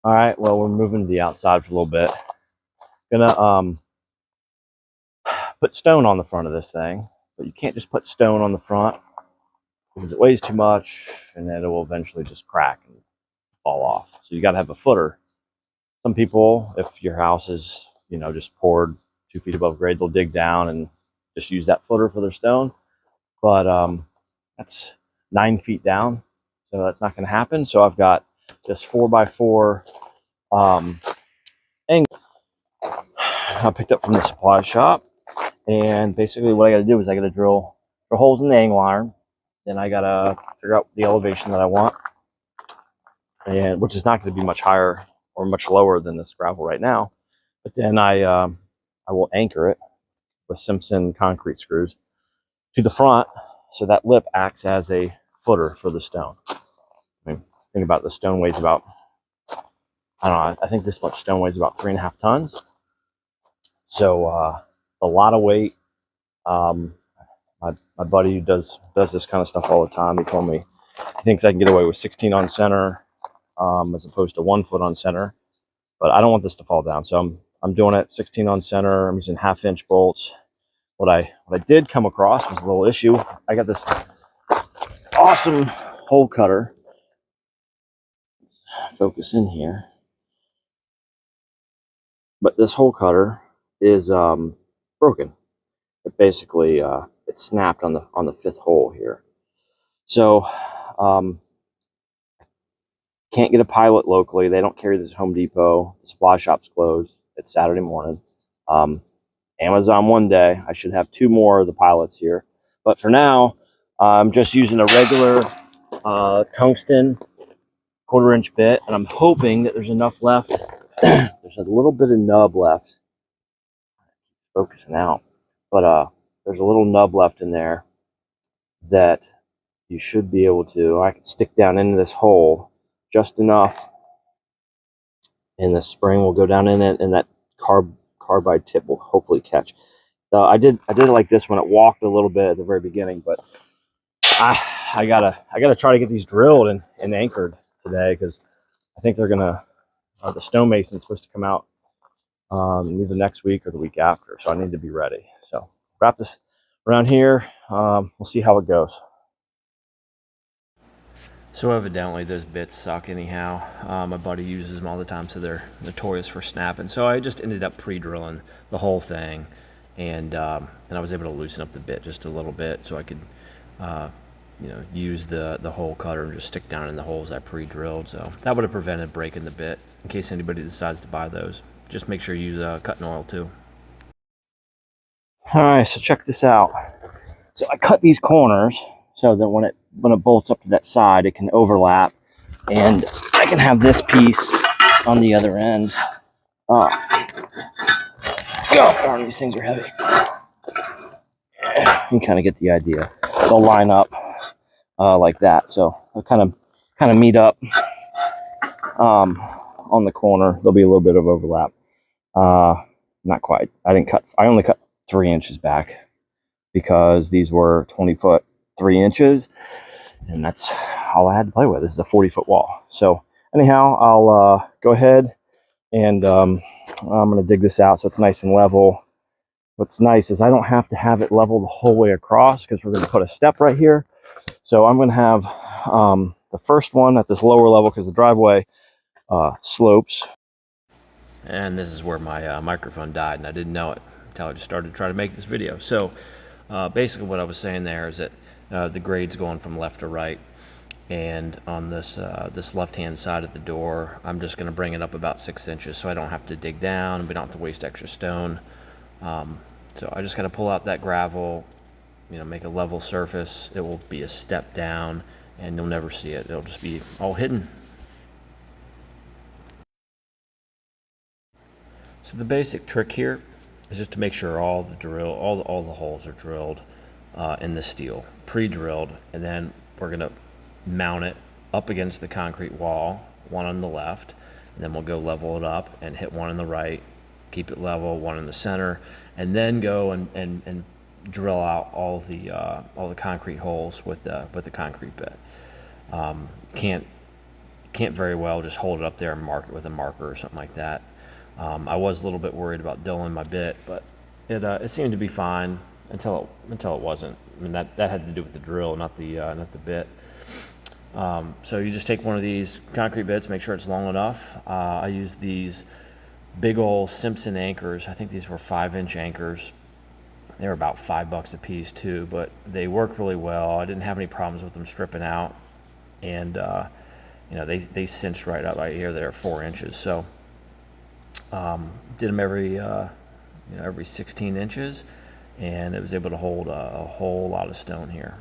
All right, well, we're moving to the outside for a little bit. Gonna put stone on the front of this thing, but you can't just put stone on the front because it weighs too much and then it will eventually just crack and fall off. So you got to have a footer. Some people, if your house is, just poured 2 feet above grade, they'll dig down and just use that footer for their stone. But that's 9 feet down, so that's not going to happen. So I've got this 4x4 angle I picked up from the supply shop. And basically what I got to do is I got to drill holes in the angle iron. Then I got to figure out the elevation that I want, and which is not going to be much higher or much lower than this gravel right now. But then I will anchor it with Simpson concrete screws to the front, so that lip acts as a footer for the stone. I mean, think about the stone weighs about, I don't know, I think this much stone weighs about 3.5 tons. So a lot of weight. My buddy who does this kind of stuff all the time, he told me he thinks I can get away with 16 on center as opposed to 1 foot on center. But I don't want this to fall down, so I'm doing it 16 on center. I'm using 1/2 inch bolts. What I did come across was a little issue. I got this awesome hole cutter. Focus in here, but this hole cutter is broken. It basically it snapped on the 5th hole here. So can't get a pilot locally. They don't carry this at Home Depot. The supply shop's closed. It's Saturday morning. Amazon one day. I should have 2 more of the pilots here. But for now, I'm just using a regular tungsten 1/4 inch bit. And I'm hoping that there's enough left. There's a little bit of nub left. Focusing out. But there's a little nub left in there that you should be able to. I can stick down into this hole just enough, and the spring will go down in it, and that carbide tip will hopefully catch. I did it like this when it walked a little bit at the very beginning, but I gotta try to get these drilled and anchored today, because I think they're gonna the stonemason's supposed to come out either next week or the week after, so I need to be ready. So wrap this around here. We'll see how it goes. So evidently those bits suck anyhow. My buddy uses them all the time, so they're notorious for snapping. So I just ended up pre-drilling the whole thing, and I was able to loosen up the bit just a little bit, so I could use the hole cutter and just stick down in the holes I pre-drilled. So that would have prevented breaking the bit, in case anybody decides to buy those. Just make sure you use cutting oil too. All right, so check this out. So I cut these corners so that when it bolts up to that side, it can overlap, and I can have this piece on the other end. Oh, darn, these things are heavy. You can kind of get the idea. They'll line up like that, so they'll kind of meet up on the corner. There'll be a little bit of overlap. Not quite. I only cut 3 inches back, because these were 20 foot 3 inches, and that's all I had to play with. This is a 40-foot wall. So anyhow, I'll go ahead and I'm going to dig this out so it's nice and level. What's nice is I don't have to have it level the whole way across, because we're going to put a step right here. So I'm going to have the first one at this lower level, because the driveway slopes. And this is where my microphone died, and I didn't know it until I just started trying to make this video. So basically what I was saying there is that the grade's going from left to right, and on this left-hand side of the door, I'm just going to bring it up about 6 inches, so I don't have to dig down, and we don't have to waste extra stone. So I just got to pull out that gravel, make a level surface. It will be a step down, and you'll never see it. It'll just be all hidden. So the basic trick here is just to make sure all the holes are drilled in the steel, pre-drilled, and then we're going to mount it up against the concrete wall, one on the left, and then we'll go level it up and hit one on the right, keep it level, one in the center, and then go and drill out all the concrete holes with the concrete bit. can't very well just hold it up there and mark it with a marker or something like that. I was a little bit worried about dulling my bit, but it seemed to be fine until it wasn't. I mean, that had to do with the drill, not the bit. So you just take one of these concrete bits, make sure it's long enough. I use these big old Simpson anchors. I think these were 5-inch anchors. They were about $5 a piece too, but they work really well. I didn't have any problems with them stripping out, and they cinched right up right here. They're 4 inches, so did them every 16 inches, and it was able to hold a whole lot of stone here.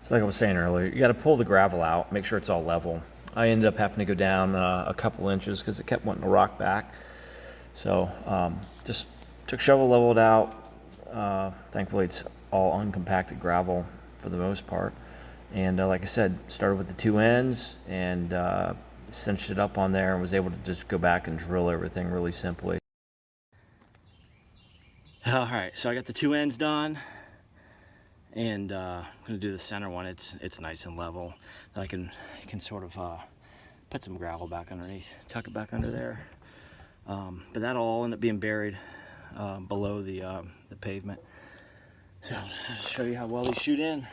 So like I was saying earlier, you got to pull the gravel out, make sure it's all level. I ended up having to go down a couple inches because it kept wanting to rock back. So just took shovel, leveled out. Thankfully, it's all uncompacted gravel for the most part. And like I said, started with the 2 ends and cinched it up on there and was able to just go back and drill everything really simply. All right, so I got the 2 ends done, and I'm gonna do the center one. It's nice and level. I can sort of put some gravel back underneath, tuck it back under there. But that'll all end up being buried below the pavement. So I'll show you how well these shoot in.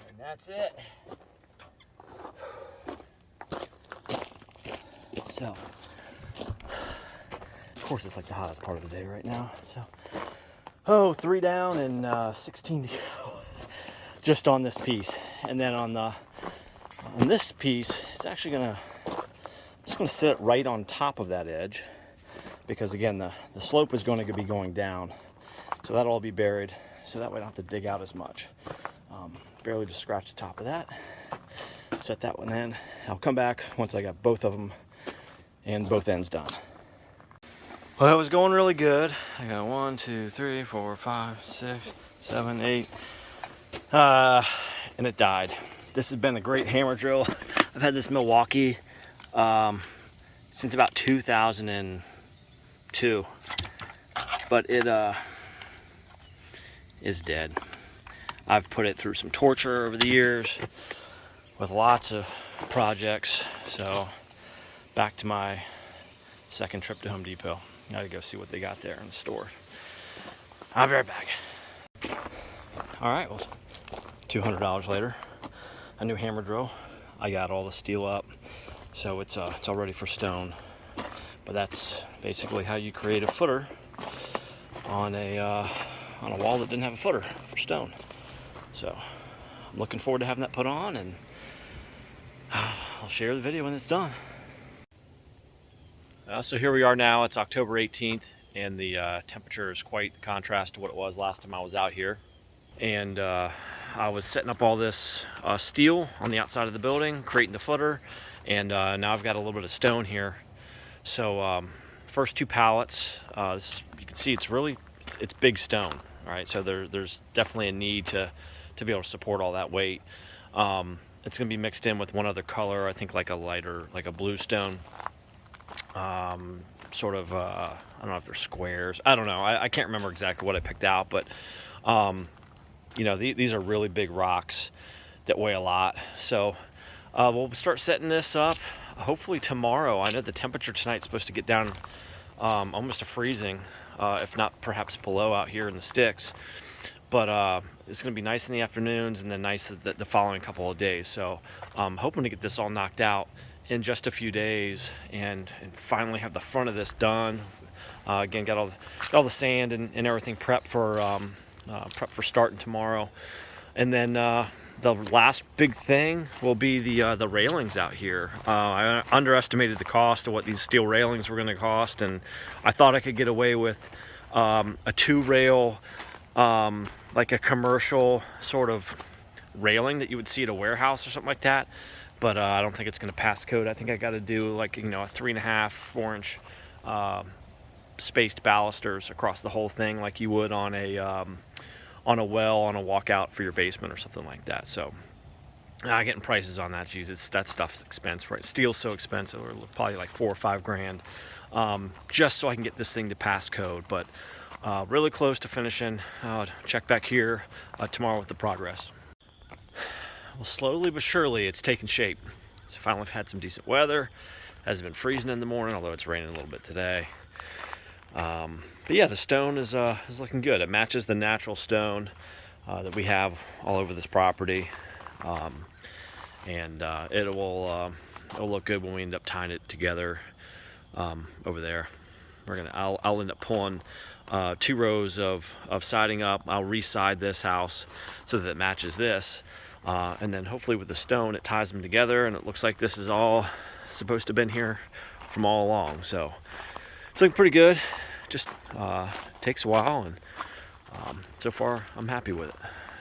And that's it. So, of course, it's like the hottest part of the day right now. So, 3 down and 16 to go, just on this piece. And then on this piece, it's actually I'm just gonna sit it right on top of that edge, because again, the slope is going to be going down, so that'll all be buried. So that way, I don't have to dig out as much. Barely just scratch the top of that. Set that one in. I'll come back once I got both of them and both ends done. Well, it was going really good. I got 1, 2, 3, 4, 5, 6, 7, 8, and it died. This has been a great hammer drill. I've had this Milwaukee since about 2002, but it is dead. I've put it through some torture over the years with lots of projects. So back to my second trip to Home Depot. Gotta go see what they got there in the store. I'll be right back. All right, well, $200 later, a new hammer drill. I got all the steel up, so it's all ready for stone. But that's basically how you create a footer on a wall that didn't have a footer for stone. So I'm looking forward to having that put on, and I'll share the video when it's done. So here we are now. It's October 18th, and the temperature is quite the contrast to what it was last time I was out here. And I was setting up all this steel on the outside of the building, creating the footer, and now I've got a little bit of stone here. So first 2 pallets, you can see it's big stone. All right, so there's definitely a need to be able to support all that weight. It's going to be mixed in with one other color, I think like a lighter, like a blue stone. Sort of, I don't know if they're squares. I don't know. I can't remember exactly what I picked out, but these are really big rocks that weigh a lot. So we'll start setting this up hopefully tomorrow. I know the temperature tonight's supposed to get down almost to freezing, if not perhaps below out here in the sticks. But it's going to be nice in the afternoons and then nice the following couple of days. So I'm hoping to get this all knocked out in just a few days and finally have the front of this done. Again, got all the sand and everything prepped for starting tomorrow. And then the last big thing will be the railings out here. I underestimated the cost of what these steel railings were going to cost, and I thought I could get away with a 2-rail, like a commercial sort of railing that you would see at a warehouse or something like that. But I don't think it's going to pass code. I think I got to do like a 3.5, 4-inch spaced balusters across the whole thing, like you would on a well on a walkout for your basement or something like that. So Getting prices on that, geez, that stuff's expensive, right? Steel's so expensive, or probably like 4 or 5 grand, just so I can get this thing to pass code. But really close to finishing. Check back here tomorrow with the progress. Well, slowly but surely, it's taking shape. So finally, I've had some decent weather. Hasn't been freezing in the morning, although it's raining a little bit today. But yeah, the stone is looking good. It matches the natural stone that we have all over this property. And it'll look good when we end up tying it together over there. I'll end up pulling 2 rows of siding up. I'll re-side this house so that it matches this, and then hopefully with the stone it ties them together, and it looks like this is all supposed to have been here from all along. So it's looking pretty good. Just takes a while, and so far I'm happy with it.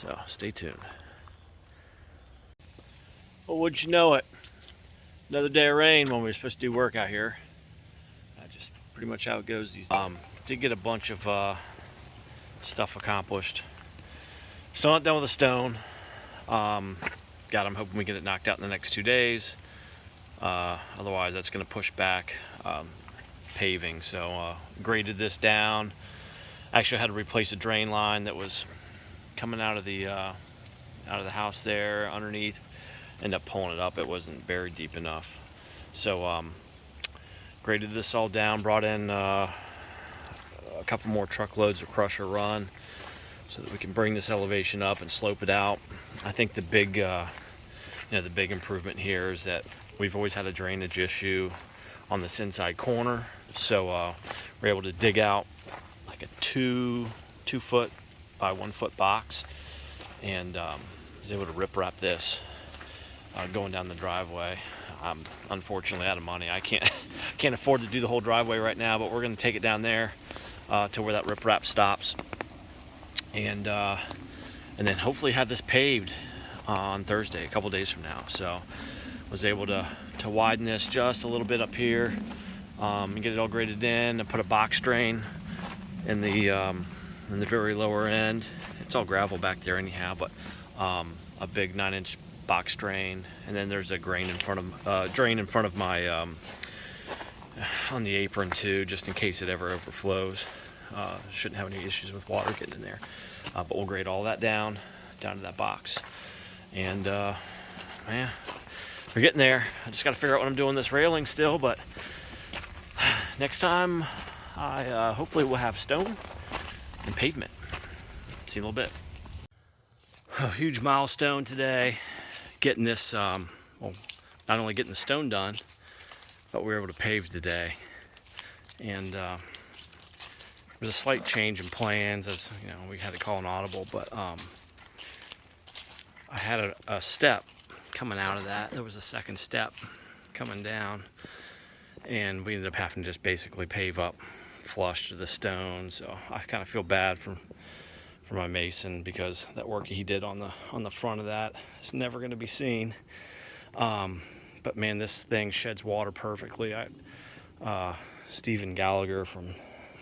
So stay tuned. Well, would you know it? Another day of rain when we were supposed to do work out here. Just pretty much how it goes these days. Did get a bunch of stuff accomplished. Still not done with the stone. I'm hoping we get it knocked out in the next 2 days. Otherwise, that's going to push back paving. So graded this down. Actually, I had to replace a drain line that was coming out of the house there underneath. Ended up pulling it up. It wasn't buried deep enough. So graded this all down, brought in a couple more truckloads of crusher run so that we can bring this elevation up and slope it out. I think the big improvement here is that we've always had a drainage issue on this inside corner. So we're able to dig out like a 2 foot by 1 foot box, and was able to rip wrap this going down the driveway. I'm unfortunately out of money. I can't afford to do the whole driveway right now, but we're going to take it down there to where that riprap stops, and then hopefully have this paved on Thursday, a couple days from now. So was able to widen this just a little bit up here, and get it all graded in, and put a box drain in the very lower end. It's all gravel back there anyhow, but a big 9-inch box drain, and then there's a drain in front of my on the apron too, just in case it ever overflows. Shouldn't have any issues with water getting in there, but we'll grade all that down to that box. And man, we're getting there. I just got to figure out what I'm doing this railing still, but next time I hopefully will have stone and pavement. See you in a little bit. A huge milestone today, getting this, not only getting the stone done, but we were able to pave today. And there's a slight change in plans, as you know, we had to call an audible, but I had a step coming out of that. There was a second step coming down, and we ended up having to just basically pave up flush to the stone. So I kind of feel bad for my mason, because that work he did on the front of that is never going to be seen. But man, this thing sheds water perfectly. Stephen Gallagher from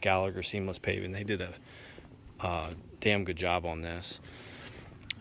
Gallagher Seamless Paving, they did a damn good job on this.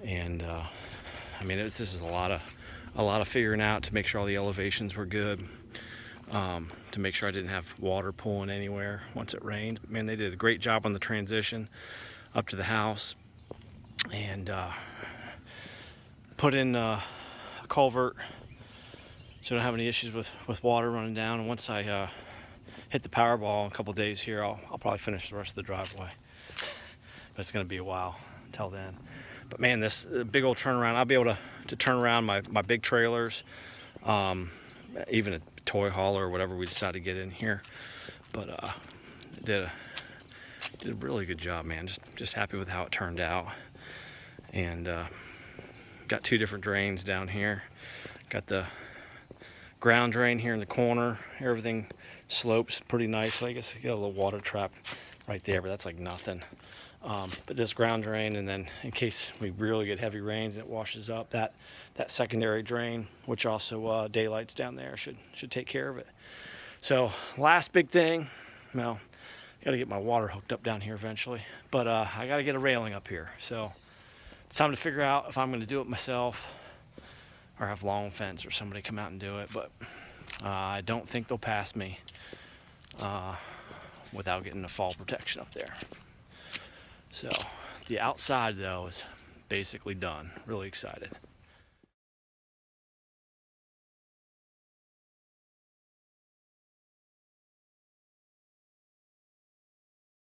And I mean, this is a lot of figuring out to make sure all the elevations were good, to make sure I didn't have water pooling anywhere once it rained. But man, they did a great job on the transition up to the house, and put in a culvert so I don't have any issues with water running down. And once I hit the Powerball in a couple days here, I'll probably finish the rest of the driveway. But it's going to be a while until then. But man, this big old turnaround, I'll be able to turn around my big trailers, even a toy hauler or whatever we decide to get in here. But did a really good job, man. Just happy with how it turned out. And got 2 different drains down here. Got the ground drain here in the corner. Everything slopes pretty nicely. I guess you got a little water trap right there, but that's like nothing. But this ground drain, and then in case we really get heavy rains and it washes up, that secondary drain, which also daylight's down there, should take care of it. So last big thing, well, got to get my water hooked up down here eventually, but I got to get a railing up here. So it's time to figure out if I'm going to do it myself or have long fence or somebody come out and do it, but I don't think they'll pass me without getting the fall protection up there. So the outside though is basically done. Really excited.